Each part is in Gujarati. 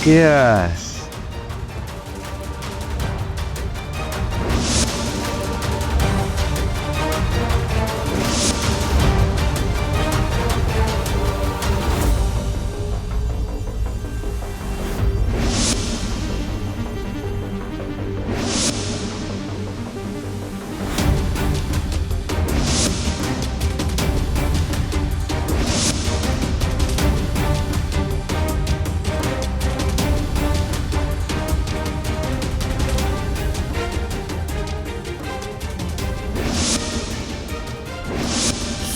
Cheers.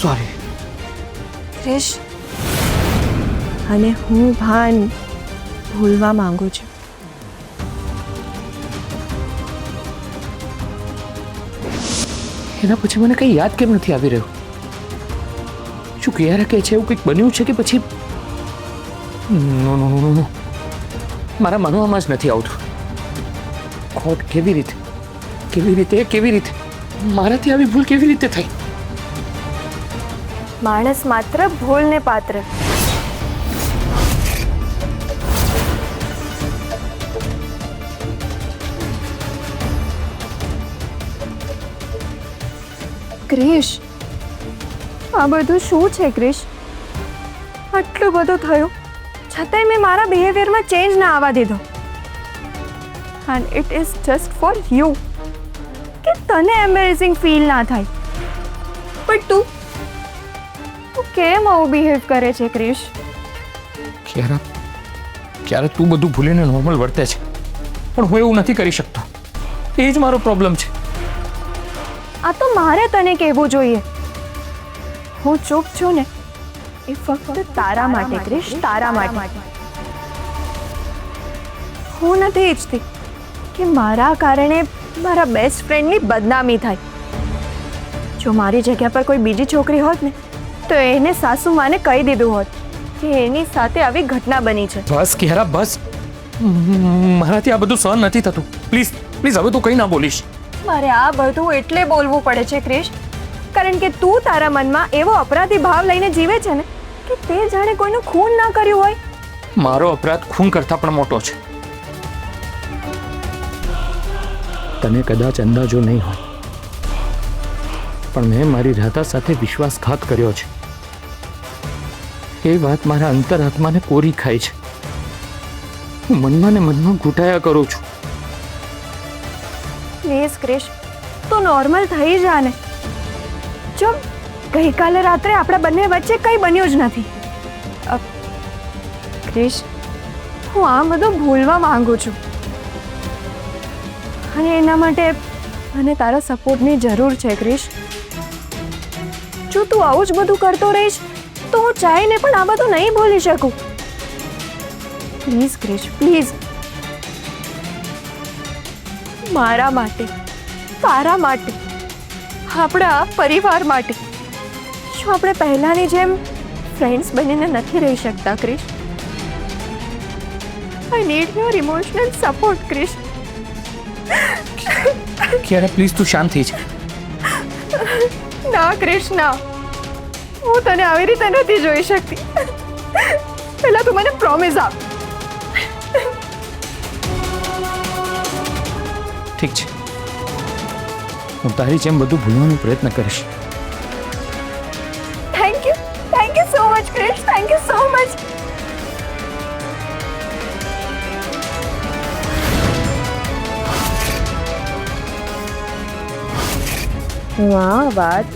Sorry. ક્રિશ, અને હું ભાન ભૂલવા માંગુ છું. એના પછી મને કંઈ યાદ કેમ નથી આવી રહ્યું? શું કિયારા કહે છે એવું કંઈક બન્યું છે કે પછી નો નો નો નો મારા માનવામાં જ નથી આવતું. ખોટ કેવી રીતે મારાથી આવી ભૂલ કેવી રીતે થઈ? માણસ માત્ર ભૂલને પાત્ર. ક્રિશ, આ બધું શું છે ક્રિશ? આટલું બધું થયું છતાંય મેં મારા બિહેવિયરમાં ચેન્જ ના આવવા દીધો. And it is just for you, કે તને એમ્બેરેસિંગ ફીલ ના થાય. બટ તું કેમ આવું બિહેવ કરે છે ક્રિશ? ક્યારે તું બધું ભૂલીને નોર્મલ વર્તે છે, પણ હું એવું નથી કરી શકતો. એ જ મારો પ્રોબ્લેમ છે. આ તો મારે તને કહેવું જોઈએ. હું ચૂપ છું ને એ ફક્ત તારા માટે ક્રિશ, તારા માટે. હું નથી ઈચ્છતી કે મારા કારણે મારા બેસ્ટ ફ્રેન્ડની બદનામી થાય. જો મારી જગ્યા પર કોઈ બીજી છોકરી હોત ને તો એને સાસુમાને કહી દીધું હોત કે એની સાથે આવી ઘટના બની છે. બસ કિયારા, બસ. મારાથી આ બધું સહન નથી થતું. પ્લીઝ હવે તું કંઈ ના બોલીશ. મારે આ બધું એટલે બોલવું પડે છે ક્રિશ, કારણ કે તું તારા મનમાં એવો અપરાધી ભાવ લઈને જીવે છે ને કે તે જાણે કોઈનું ખૂન ના કર્યું હોય. મારો અપરાધ ખૂન કરતાં પણ મોટો છે. તને કદાચ અંદાજો નહીં હોય, પણ મેં મારી રાધા સાથે વિશ્વાસઘાત કર્યો છે. એ વાત મારા અંતરાત્માને કોરી ખાય છે. હું મનમાં ને મનમાં ઘૂંટાયા કરું છું. પ્લીઝ ક્રિશ, તું નોર્મલ થઈ જા ને. જો ગઈકાલે રાત્રે આપણા બંને વચ્ચે કંઈ બન્યું જ નથી. ક્રિશ, હું આ બધું ભૂલવા માંગુ છું, અને એના માટે મને તારા સપોર્ટની જરૂર છે ક્રિશ. જો તું આવું જ બધું કરતો રહીશ તો હું ચાહીને પણ આ બધું નહીં ભૂલી શકું. Please Krish, please. મારા માટે, તારા માટે, આપણા પરિવાર માટે. શું આપણે પહેલાની જેમ ફ્રેન્ડ્સ બનીને નથી રહી શકતા Krish? I need your emotional support Krish. ક્યારે પ્લીઝ તું શાંત થઈ જા. ના ક્રિશ, ના. હું તને આવી રીતે નથી જોઈ શકતી. પહેલા તું મને પ્રોમિસ આપ. ઠીક છે, હું તારી જેમ બધું ભૂલવાનો પ્રયત્ન કરીશ. Thank you so much Krish, thank you so much. હું આ વાત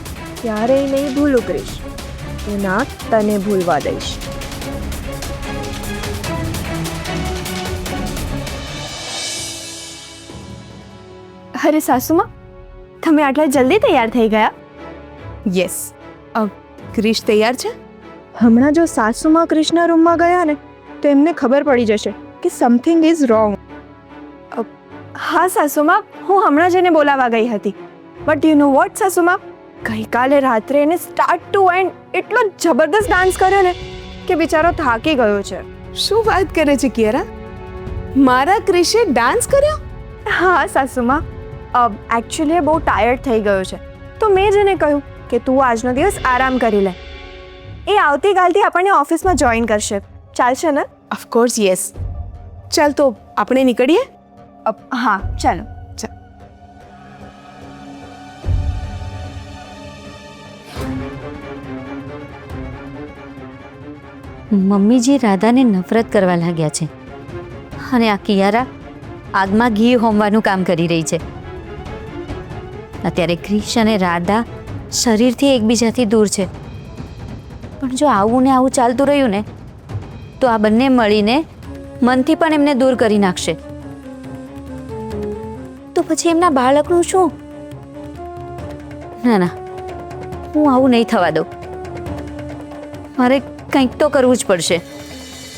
ક્યારેય નહીં ભૂલું ક્રિશ. હું ના તને ભૂલવા દઈશ. અરે સાસુમાં, તમે આટલા જલ્દી તૈયાર થઈ ગયા? યસ. ક્રિશ તૈયાર છે? હમણાં જો સાસુમાં ક્રિશના રૂમમાં ગયા ને તો એમને ખબર પડી જશે કે સમથિંગ ઇઝ રોંગ. હા સાસુમાં, હું હમણાં જ એને બોલાવવા ગઈ હતી. બટ યુ નો વોટ સાસુમાં, ગઈકાલે રાત્રે એને સ્ટાર્ટ ટુ એન્ડ એટલો જબરદસ્ત ડાન્સ કર્યો ને કે બિચારો થાકી ગયો છે. શું વાત કરે છે કિયારા? મારા ક્રિશે ડાન્સ કર્યો? હા સાસુમાં, એકચ્યુઅલી બહુ ટાયર્ડ થઈ ગયો છે, તો મેં જ એને કહ્યું કે તું આજનો દિવસ આરામ કરી લે. એ આવતીકાલથી આપણને ઓફિસમાં જોઈન કરશે. ચાલશે ને? Of course yes. ચાલ તો આપણે નીકળીએ. હા ચાલો. મમ્મીજી રાધાને નફરત કરવા લાગ્યા છે અને આ કિયારા આગમાં ઘી હોમવાનું કામ કરી રહી છે. અત્યારે ક્રિશ અને રાધા શરીરથી એકબીજાથી દૂર છે, પણ જો આવું ને આવું ચાલતું રહ્યું ને તો આ બંને મળીને મનથી પણ એમને દૂર કરી નાખશે. તો પછી એમના બાળકનું શું? ના ના, હું આવું નહીં થવા દઉં. મારે કંઈક તો કરવું જ પડશે.